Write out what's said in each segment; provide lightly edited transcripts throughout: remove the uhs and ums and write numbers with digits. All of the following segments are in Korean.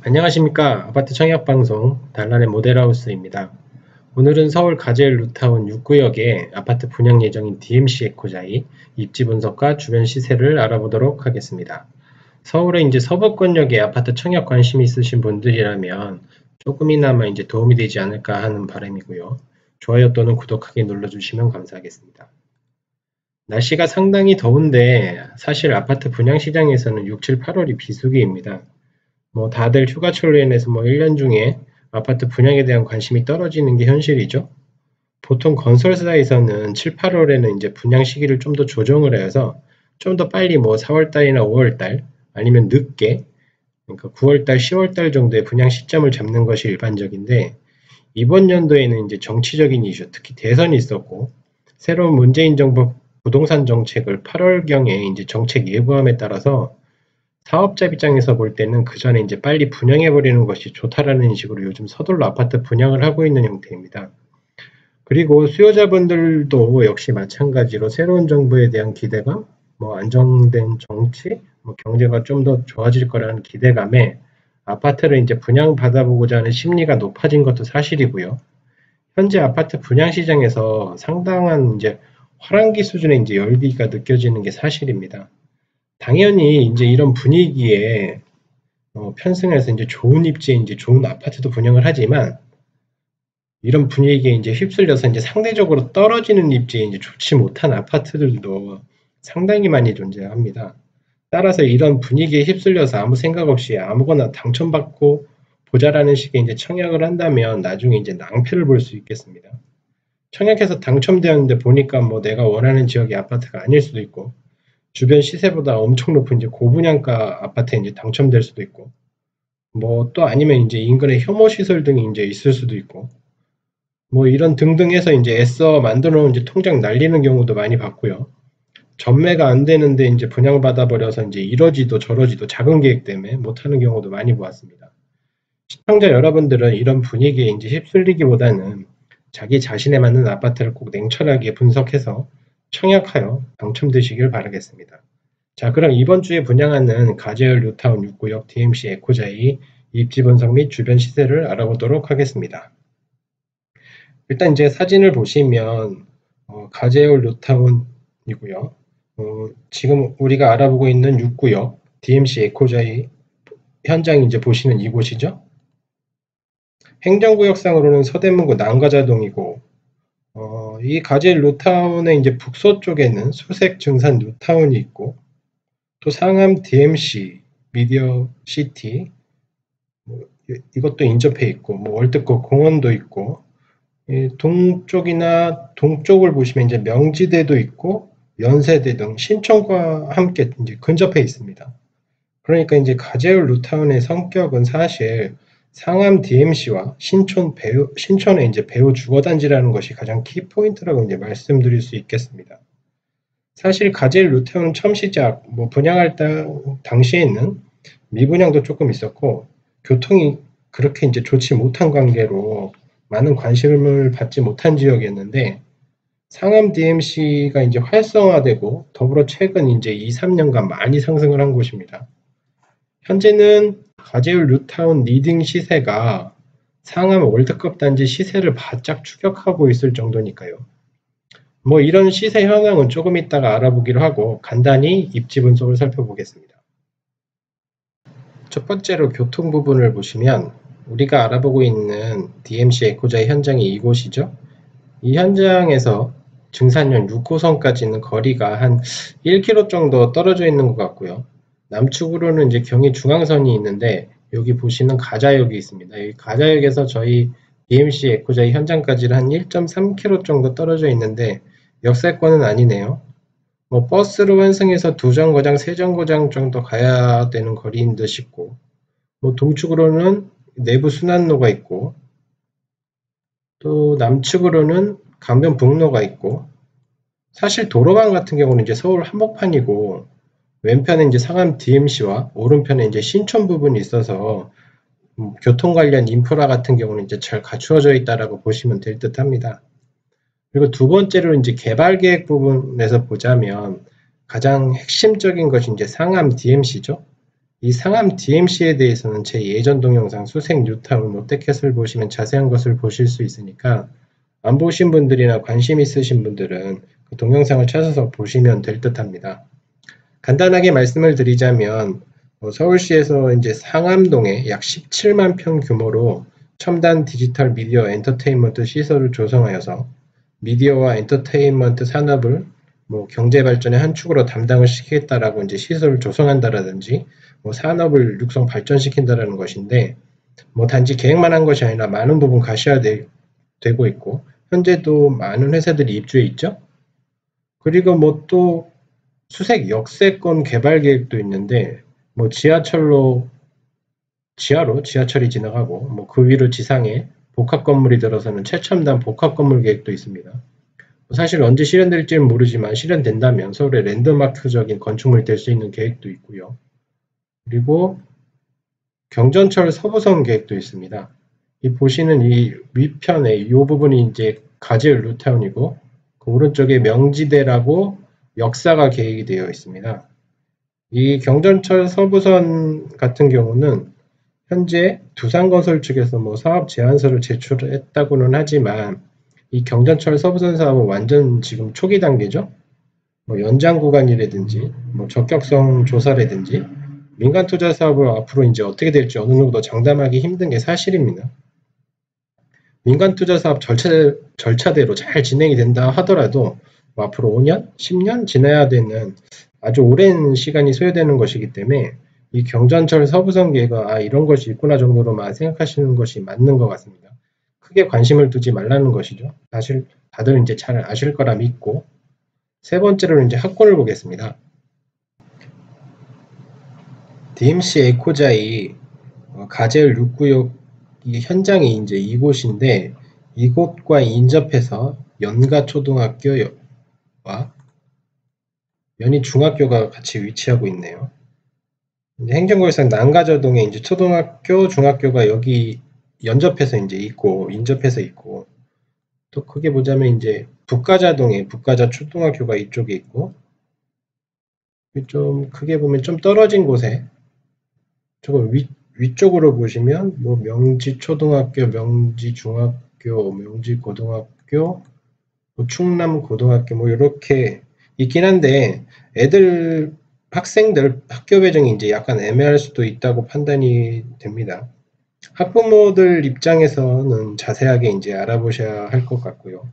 안녕하십니까. 아파트 청약방송 달란의 모델하우스입니다. 오늘은 서울 가재일 루타운 6구역의 아파트 분양 예정인 DMC 에코자이 입지 분석과 주변 시세를 알아보도록 하겠습니다. 서울의 이제 서부권역에 아파트 청약 관심 있으신 분들이라면 조금이나마 이제 도움이 되지 않을까 하는 바람이고요. 좋아요 또는 구독하기 눌러주시면 감사하겠습니다. 날씨가 상당히 더운데 사실 아파트 분양 시장에서는 6, 7, 8월이 비수기입니다. 다들 휴가철로 인해서 1년 중에 아파트 분양에 대한 관심이 떨어지는 게 현실이죠. 보통 건설사에서는 7, 8월에는 이제 분양 시기를 좀 더 조정을 해서 좀 더 빨리 4월 달이나 5월 달 아니면 늦게 그러니까 9월 달, 10월 달 정도의 분양 시점을 잡는 것이 일반적인데 이번 연도에는 이제 정치적인 이슈, 특히 대선이 있었고 새로운 문재인 정부 부동산 정책을 8월경에 이제 정책 예고함에 따라서 사업자 입장에서 볼 때는 그 전에 이제 빨리 분양해버리는 것이 좋다라는 식으로 요즘 서둘러 아파트 분양을 하고 있는 형태입니다. 그리고 수요자분들도 역시 마찬가지로 새로운 정부에 대한 기대감, 안정된 정치, 경제가 좀 더 좋아질 거라는 기대감에 아파트를 이제 분양받아보고자 하는 심리가 높아진 것도 사실이고요. 현재 아파트 분양 시장에서 상당한 이제 화랑기 수준의 이제 열기가 느껴지는 게 사실입니다. 당연히 이제 이런 분위기에 편승해서 이제 좋은 입지에 이제 좋은 아파트도 분양을 하지만 이런 분위기에 이제 휩쓸려서 이제 상대적으로 떨어지는 입지에 이제 좋지 못한 아파트들도 상당히 많이 존재합니다. 따라서 이런 분위기에 휩쓸려서 아무 생각 없이 아무거나 당첨받고 보자라는 식의 이제 청약을 한다면 나중에 이제 낭패를 볼 수 있겠습니다. 청약해서 당첨되었는데 보니까 내가 원하는 지역의 아파트가 아닐 수도 있고 주변 시세보다 엄청 높은 이제 고분양가 아파트에 이제 당첨될 수도 있고, 또 아니면 이제 인근에 혐오 시설 등이 이제 있을 수도 있고, 이런 등등 해서 이제 애써 만들어 놓은 이제 통장 날리는 경우도 많이 봤고요. 전매가 안 되는데 이제 분양받아 버려서 이제 이러지도 저러지도 작은 계획 때문에 못하는 경우도 많이 보았습니다. 시청자 여러분들은 이런 분위기에 이제 휩쓸리기보다는 자기 자신에 맞는 아파트를 꼭 냉철하게 분석해서 청약하여 당첨되시길 바라겠습니다. 자, 그럼 이번 주에 분양하는 가재열 뉴타운 6구역 DMC 에코자이 입지 분석 및 주변 시세를 알아보도록 하겠습니다. 일단 이제 사진을 보시면 가재열 뉴타운이고요. 지금 우리가 알아보고 있는 6구역 DMC 에코자이 현장 이제 보시는 이곳이죠. 행정구역상으로는 서대문구 남가자동이고 이 가재열 뉴타운의 이제 북서쪽에는 수색 증산 뉴타운이 있고 또 상암 DMC 미디어 시티 이것도 인접해 있고 월드컵 공원도 있고 동쪽이나 동쪽을 보시면 이제 명지대도 있고 연세대 등 신촌과 함께 이제 근접해 있습니다. 그러니까 이제 가재울 뉴타운의 성격은 사실 상암 DMC와 신촌의 이제 배후 주거단지라는 것이 가장 키포인트라고 이제 말씀드릴 수 있겠습니다. 사실 가재일 뉴타운 처음 시작, 분양할 당시에는 미분양도 조금 있었고, 교통이 그렇게 이제 좋지 못한 관계로 많은 관심을 받지 못한 지역이었는데, 상암 DMC가 이제 활성화되고, 더불어 최근 이제 2, 3년간 많이 상승을 한 곳입니다. 현재는 가재일 뉴타운 리딩 시세가 상암 월드컵 단지 시세를 바짝 추격하고 있을 정도니까요. 이런 시세 현황은 조금 이따가 알아보기로 하고 간단히 입지 분석을 살펴보겠습니다. 첫 번째로 교통 부분을 보시면 우리가 알아보고 있는 DMC 에코자의 현장이 이곳이죠. 이 현장에서 증산역 6호선까지는 거리가 한 1km 정도 떨어져 있는 것 같고요. 남측으로는 이제 경의중앙선이 있는데 여기 보시는 가자역이 있습니다. 이 가자역에서 저희 DMC 에코자의 현장까지는 한 1.3km 정도 떨어져 있는데 역세권은 아니네요. 버스로 환승해서 2정거장, 3정거장 정도 가야 되는 거리인 듯 싶고, 동측으로는 내부 순환로가 있고, 또 남측으로는 강변북로가 있고, 사실 도로망 같은 경우는 이제 서울 한복판이고, 왼편에 이제 상암 DMC와 오른편에 이제 신촌 부분이 있어서, 교통 관련 인프라 같은 경우는 이제 잘 갖추어져 있다라고 보시면 될 듯 합니다. 그리고 두 번째로 이제 개발 계획 부분에서 보자면 가장 핵심적인 것이 이제 상암 DMC죠. 이 상암 DMC에 대해서는 제 예전 동영상 수색 뉴타운 롯데캐슬 보시면 자세한 것을 보실 수 있으니까 안 보신 분들이나 관심 있으신 분들은 그 동영상을 찾아서 보시면 될 듯 합니다. 간단하게 말씀을 드리자면 서울시에서 이제 상암동에 약 17만 평 규모로 첨단 디지털 미디어 엔터테인먼트 시설을 조성하여서 미디어와 엔터테인먼트 산업을 경제 발전의 한 축으로 담당을 시키겠다라고 이제 시설을 조성한다라든지 산업을 육성 발전시킨다라는 것인데 단지 계획만 한 것이 아니라 많은 부분 가시화되고 있고 현재도 많은 회사들이 입주해 있죠. 그리고 또 수색 역세권 개발 계획도 있는데 지하로 지하철이 지나가고 그 위로 지상에 복합 건물이 들어서는 최첨단 복합 건물 계획도 있습니다. 사실 언제 실현될지는 모르지만 실현된다면 서울의 랜드마크적인 건축물이 될 수 있는 계획도 있고요. 그리고 경전철 서부선 계획도 있습니다. 이 보시는 이 위편에 이 부분이 이제 가지을 뉴타운이고 그 오른쪽에 명지대라고 역사가 계획이 되어 있습니다. 이 경전철 서부선 같은 경우는 현재 두산건설 측에서 사업 제안서를 제출했다고는 하지만 이 경전철 서부선 사업은 완전 지금 초기 단계죠. 연장 구간이라든지 적격성 조사라든지 민간 투자 사업을 앞으로 이제 어떻게 될지 어느 누구도 장담하기 힘든 게 사실입니다. 민간 투자 사업 절차대로 잘 진행이 된다 하더라도 앞으로 5년, 10년 지나야 되는 아주 오랜 시간이 소요되는 것이기 때문에 이 경전철 서부선 계획가 이런 것이 있구나 정도로만 생각하시는 것이 맞는 것 같습니다. 크게 관심을 두지 말라는 것이죠. 사실 다들 이제 잘 아실 거라 믿고 세 번째로 이제 학군을 보겠습니다. DMC 에코자이 가재을 6구역 현장이 이제 이곳인데 이곳과 인접해서 연가초등학교와 연희중학교가 같이 위치하고 있네요. 행정구역상 난가저동에 이제 초등학교, 중학교가 여기 인접해서 있고 또 크게 보자면 이제 북가자동에 북가자 초등학교가 이쪽에 있고 좀 크게 보면 좀 떨어진 곳에 조금 위쪽으로 보시면 명지초등학교, 명지중학교, 명지고등학교, 충남고등학교 이렇게 있긴 한데 학생들 학교 배정이 이제 약간 애매할 수도 있다고 판단이 됩니다. 학부모들 입장에서는 자세하게 이제 알아보셔야 할 것 같고요.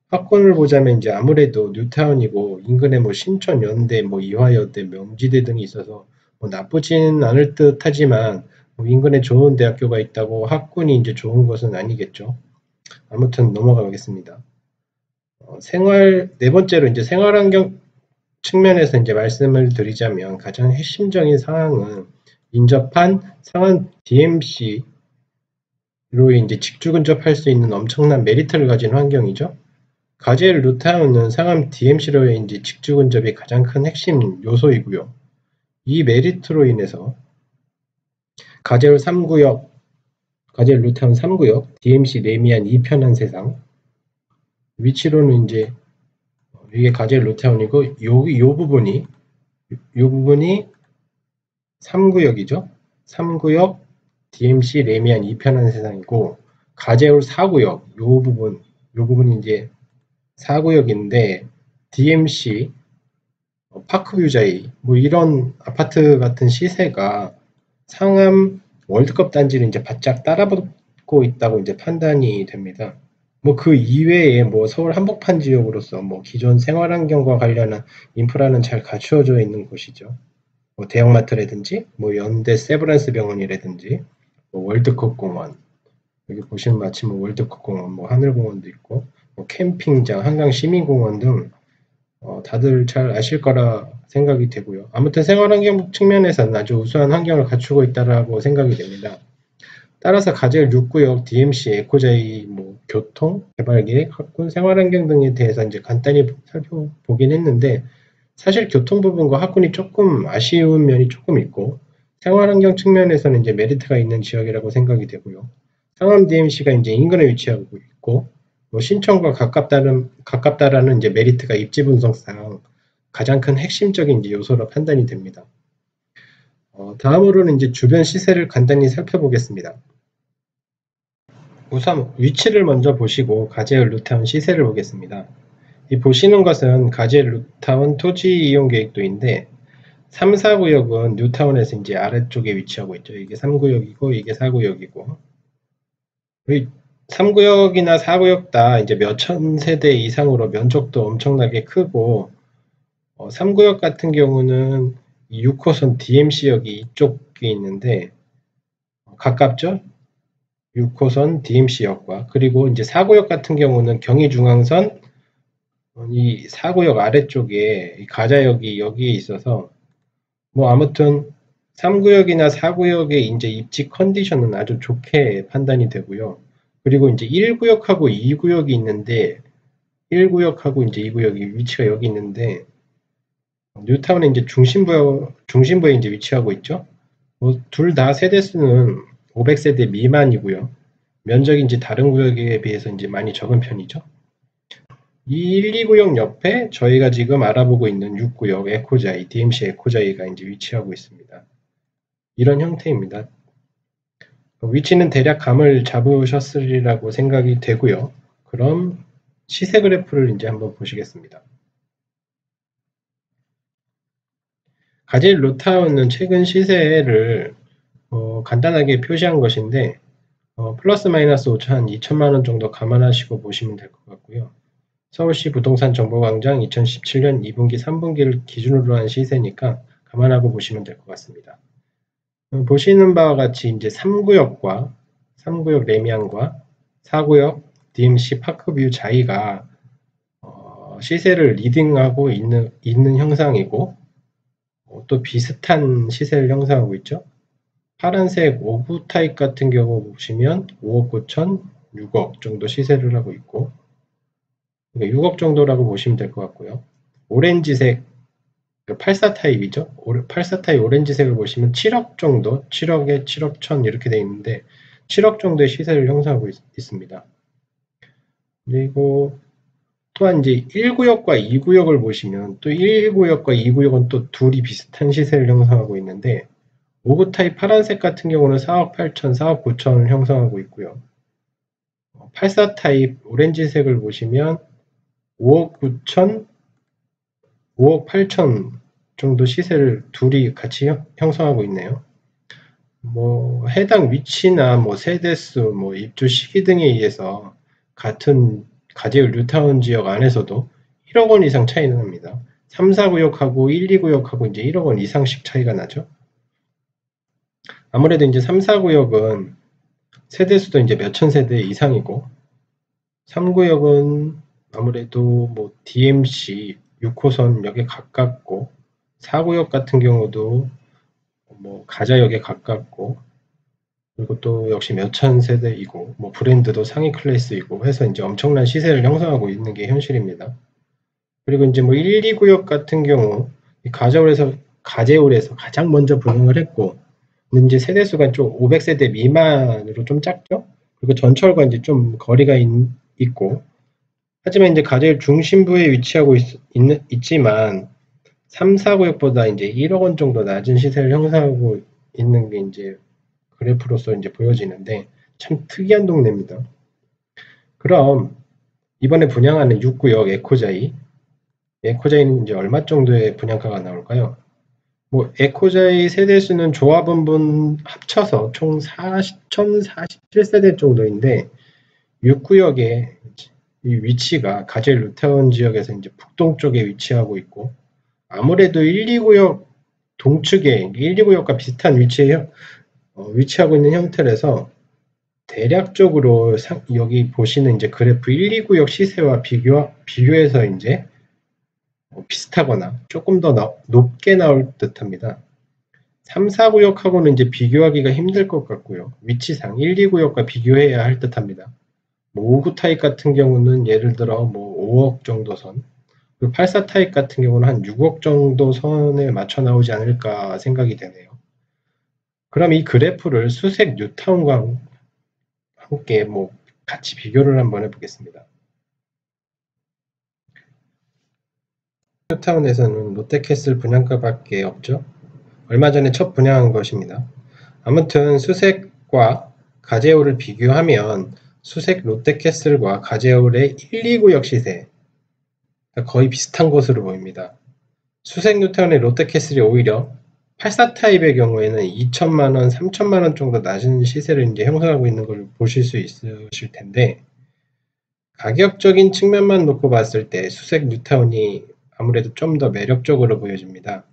학군을 보자면 이제 아무래도 뉴타운이고 인근에 신촌, 연대, 이화여대, 명지대 등이 있어서 나쁘진 않을 듯 하지만 인근에 좋은 대학교가 있다고 학군이 이제 좋은 것은 아니겠죠. 아무튼 넘어가겠습니다. 네 번째로 이제 생활환경 측면에서 이제 말씀을 드리자면 가장 핵심적인 사항은 인접한 상암 DMC로 이제 직주 근접할 수 있는 엄청난 메리트를 가진 환경이죠. 가재일 뉴타운은 상암 DMC로의 이제 직주 근접이 가장 큰 핵심 요소이고요. 이 메리트로 인해서 가재일 3구역, 가재일 뉴타운 3구역, DMC 레미안 2편한 세상 위치로는 이제 이게 가재일 뉴타운이고 요 부분이 3구역이죠. 3구역 DMC 레미안 2편한 세상이고 가재울 4구역 요 부분이 이제 4구역인데 DMC 파크뷰자이 이런 아파트 같은 시세가 상암 월드컵 단지를 이제 바짝 따라붙고 있다고 이제 판단이 됩니다. 그 이외에 서울 한복판 지역으로서 기존 생활환경과 관련한 인프라는 잘 갖추어져 있는 곳이죠. 대형마트라든지 연대 세브란스 병원이라든지 월드컵 공원 여기 보시면 마침 월드컵 공원 하늘공원도 있고 캠핑장, 한강시민공원 등 다들 잘 아실 거라 생각이 되고요. 아무튼 생활환경 측면에서는 아주 우수한 환경을 갖추고 있다라고 생각이 됩니다. 따라서 가재일 6구역 DMC 에코자이 교통, 개발계획, 학군, 생활환경 등에 대해서 이제 간단히 살펴보긴 했는데 사실 교통 부분과 학군이 조금 아쉬운 면이 조금 있고 생활환경 측면에서는 이제 메리트가 있는 지역이라고 생각이 되고요. 상암 DMC가 이제 인근에 위치하고 있고 신촌과 가깝다라는 이제 메리트가 입지 분석상 가장 큰 핵심적인 이제 요소로 판단이 됩니다. 다음으로는 이제 주변 시세를 간단히 살펴보겠습니다. 우선 위치를 먼저 보시고 가제일 루타운 시세를 보겠습니다. 이 보시는 것은 가제일 루타운 토지 이용 계획도인데 3, 4구역은 뉴타운에서 이제 아래쪽에 위치하고 있죠. 이게 3구역이고 이게 4구역이고 3구역이나 4구역 다 이제 몇천 세대 이상으로 면적도 엄청나게 크고 3구역 같은 경우는 6호선 DMC역이 이쪽에 있는데 가깝죠? 6호선 DMC역과 그리고 이제 4구역 같은 경우는 경의중앙선 이 4구역 아래쪽에 이 가자역이 여기에 있어서 뭐 아무튼 3구역이나 4구역의 이제 입지 컨디션은 아주 좋게 판단이 되고요. 그리고 이제 1구역하고 2구역이 있는데 1구역하고 이제 2구역이 위치가 여기 있는데 뉴타운의 이제 중심부에 이제 위치하고 있죠. 뭐 둘 다 세대수는 500세대 미만이고요. 면적이 이제 다른 구역에 비해서 이제 많이 적은 편이죠. 이 1, 2구역 옆에 저희가 지금 알아보고 있는 6구역 에코자이, DMC 에코자이가 이제 위치하고 있습니다. 이런 형태입니다. 위치는 대략 감을 잡으셨으리라고 생각이 되고요. 그럼 시세 그래프를 이제 한번 보시겠습니다. 가젤 루타운은 최근 시세를 간단하게 표시한 것인데 플러스 마이너스 2천만 원 정도 감안하시고 보시면 될 것 같고요. 서울시 부동산 정보광장 2017년 2분기, 3분기를 기준으로 한 시세니까 감안하고 보시면 될 것 같습니다. 보시는 바와 같이 이제 3구역 레미안과 4구역 DMC 파크뷰 자이가 시세를 리딩하고 있는 형상이고 또 비슷한 시세를 형성하고 있죠. 파란색 5구 타입 같은 경우 보시면 5억 9천, 6억 정도 시세를 하고 있고 6억 정도라고 보시면 될 것 같고요. 오렌지색 84 타입이죠. 84 타입 오렌지색을 보시면 7억 정도, 7억에 7억 천 이렇게 되어 있는데 7억 정도의 시세를 형성하고 있습니다. 그리고 또한 이제 1구역과 2구역을 보시면 또 1구역과 2구역은 또 둘이 비슷한 시세를 형성하고 있는데 5구 타입 파란색 같은 경우는 4억 8천, 4억 9천을 형성하고 있고요. 84 타입 오렌지색을 보시면 5억 9천, 5억 8천 정도 시세를 둘이 같이 형성하고 있네요. 뭐 해당 위치나 뭐 세대수, 뭐 입주 시기 등에 의해서 같은 가제일 뉴타운 지역 안에서도 1억 원 이상 차이는 납니다. 3, 4구역하고 1, 2구역하고 이제 1억 원 이상씩 차이가 나죠. 아무래도 이제 3, 4구역은 세대수도 이제 몇천 세대 이상이고 3구역은 아무래도 뭐 DMC 6호선역에 가깝고 4구역 같은 경우도 뭐 가자역에 가깝고 그리고 또 역시 몇천 세대이고 뭐 브랜드도 상위 클래스이고 해서 이제 엄청난 시세를 형성하고 있는 게 현실입니다. 그리고 이제 뭐 1, 2구역 같은 경우 가제울에서 가장 먼저 분양을 했고 이제 세대수가 좀 500세대 미만으로 좀 작죠. 그리고 전철과 이제 좀 거리가 있고 하지만 이제 가제울 중심부에 위치하고 있지만 3, 4구역보다 이제 1억 원 정도 낮은 시세를 형성하고 있는 게 이제 그래프로서 이제 보여지는데 참 특이한 동네입니다. 그럼 이번에 분양하는 6구역 에코자이는 이제 얼마 정도의 분양가가 나올까요? 뭐 에코자이 세대수는 조합원분 합쳐서 총 1047세대 정도인데 6구역의 이 위치가 가젤 루타운 지역에서 이제 북동쪽에 위치하고 있고 아무래도 1, 2구역 동측에 1, 2구역과 비슷한 위치에 위치하고 있는 형태라서 대략적으로 여기 보시는 이제 그래프 1, 2구역 시세와 비교해서 이제 비슷하거나 조금 더 높게 나올 듯합니다. 3, 4구역하고는 이제 비교하기가 힘들 것 같고요. 위치상 1, 2구역과 비교해야 할 듯합니다. 뭐 5구 타입 같은 경우는 예를 들어 뭐 5억 정도 선, 그리고 84 타입 같은 경우는 한 6억 정도 선에 맞춰 나오지 않을까 생각이 되네요. 그럼 이 그래프를 수색 뉴타운과 함께 뭐 같이 비교를 한번 해보겠습니다. 뉴타운에서는 롯데캐슬 분양가밖에 없죠. 얼마 전에 첫 분양한 것입니다. 아무튼 수색과 가제오를 비교하면 수색 롯데캐슬과 가제올의 1, 2구역 시세 거의 비슷한 것으로 보입니다. 수색 뉴타운의 롯데캐슬이 오히려 84 타입의 경우에는 2천만원, 3천만원 정도 낮은 시세를 이제 형성하고 있는 걸 보실 수 있으실 텐데, 가격적인 측면만 놓고 봤을 때 수색 뉴타운이 아무래도 좀 더 매력적으로 보여집니다.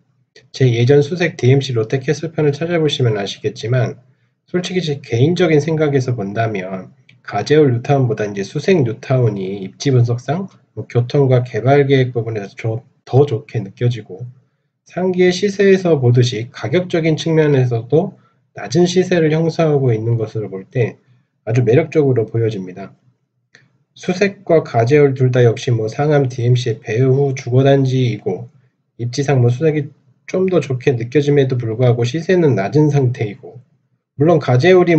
제 예전 수색 DMC 롯데캐슬 편을 찾아보시면 아시겠지만, 솔직히 제 개인적인 생각에서 본다면 가제올 뉴타운보다 이제 수색 뉴타운이 입지 분석상 교통과 개발 계획 부분에서 더 좋게 느껴지고, 상기의 시세에서 보듯이 가격적인 측면에서도 낮은 시세를 형성하고 있는 것으로 볼 때 아주 매력적으로 보여집니다. 수색과 가제올 둘 다 역시 상암 DMC의 배후 주거단지이고, 입지상 수색이 좀 더 좋게 느껴짐에도 불구하고 시세는 낮은 상태이고, 물론 가제올이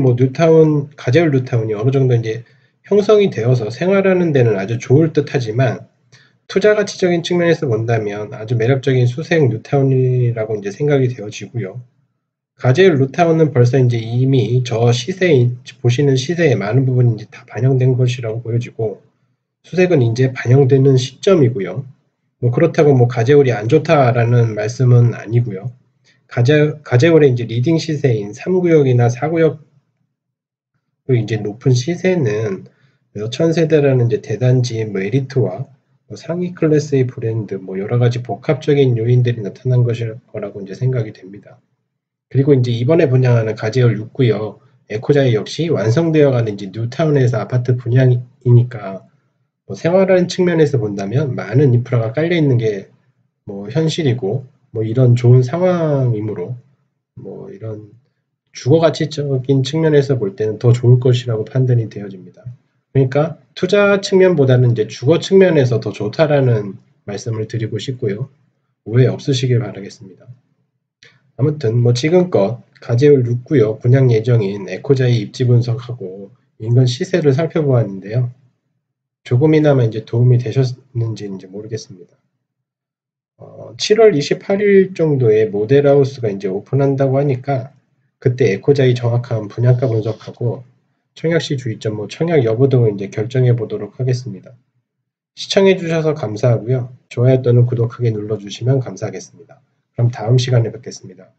가제올 뉴타운이 어느 정도 이제 형성이 되어서 생활하는 데는 아주 좋을 듯 하지만, 투자 가치적인 측면에서 본다면 아주 매력적인 수색 뉴타운이라고 이제 생각이 되어지고요. 가제올 뉴타운은 벌써 이제 이미 저 보시는 시세에 많은 부분이 이제 다 반영된 것이라고 보여지고, 수색은 이제 반영되는 시점이고요. 그렇다고 가제올이 안 좋다라는 말씀은 아니고요. 가제올의 이제 리딩 시세인 3구역이나 4구역 이제 높은 시세는 몇천 세대라는 이제 대단지 메리트와 상위 클래스의 브랜드 여러 가지 복합적인 요인들이 나타난 것일 거라고 이제 생각이 됩니다. 그리고 이제 이번에 분양하는 가제올 6구역 에코자이 역시 완성되어가는 이제 뉴타운에서 아파트 분양이니까 생활하는 측면에서 본다면 많은 인프라가 깔려 있는 게 현실이고 이런 좋은 상황이므로 이런 주거 가치적인 측면에서 볼 때는 더 좋을 것이라고 판단이 되어집니다. 그러니까 투자 측면보다는 이제 주거 측면에서 더 좋다라는 말씀을 드리고 싶고요. 오해 없으시길 바라겠습니다. 아무튼 지금껏 가제올 6구역 분양 예정인 에코자이 입지 분석하고 인근 시세를 살펴보았는데요. 조금이나마 이제 도움이 되셨는지 이제 모르겠습니다. 7월 28일 정도에 모델하우스가 이제 오픈한다고 하니까 그때 에코자이 정확한 분양가 분석하고 청약시 주의점, 청약 여부 등을 이제 결정해 보도록 하겠습니다. 시청해 주셔서 감사하고요. 좋아요 또는 구독하기 눌러주시면 감사하겠습니다. 그럼 다음 시간에 뵙겠습니다.